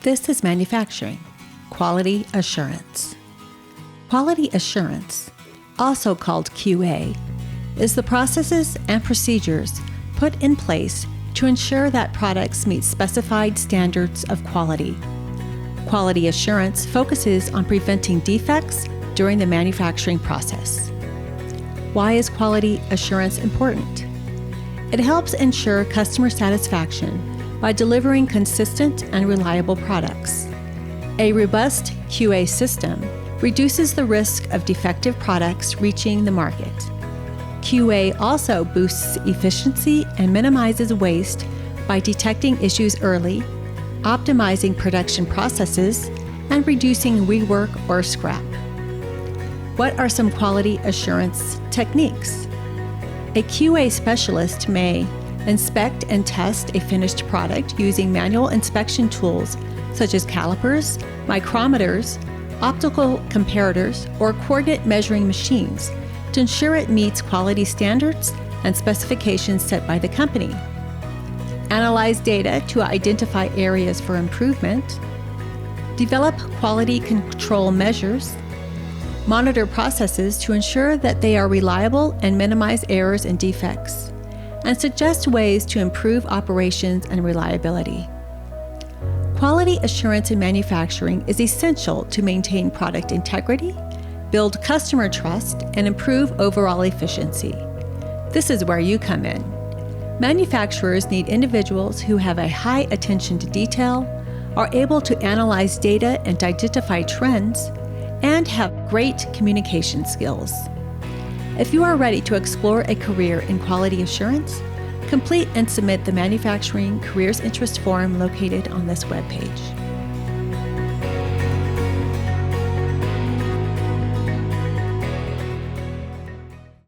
This is manufacturing, quality assurance. Quality assurance, also called QA, is the processes and procedures put in place to ensure that products meet specified standards of quality. Quality assurance focuses on preventing defects during the manufacturing process. Why is quality assurance important? It helps ensure customer satisfaction by delivering consistent and reliable products. A robust QA system reduces the risk of defective products reaching the market. QA also boosts efficiency and minimizes waste by detecting issues early, optimizing production processes, and reducing rework or scrap. What are some quality assurance techniques? A QA specialist may inspect and test a finished product using manual inspection tools such as calipers, micrometers, optical comparators, or coordinate measuring machines to ensure it meets quality standards and specifications set by the company. Analyze data to identify areas for improvement. Develop quality control measures. Monitor processes to ensure that they are reliable and minimize errors and defects, and suggest ways to improve operations and reliability. Quality assurance in manufacturing is essential to maintain product integrity, build customer trust, and improve overall efficiency. This is where you come in. Manufacturers need individuals who have a high attention to detail, are able to analyze data and identify trends, and have great communication skills. If you are ready to explore a career in quality assurance, complete and submit the Manufacturing Careers Interest Form located on this webpage.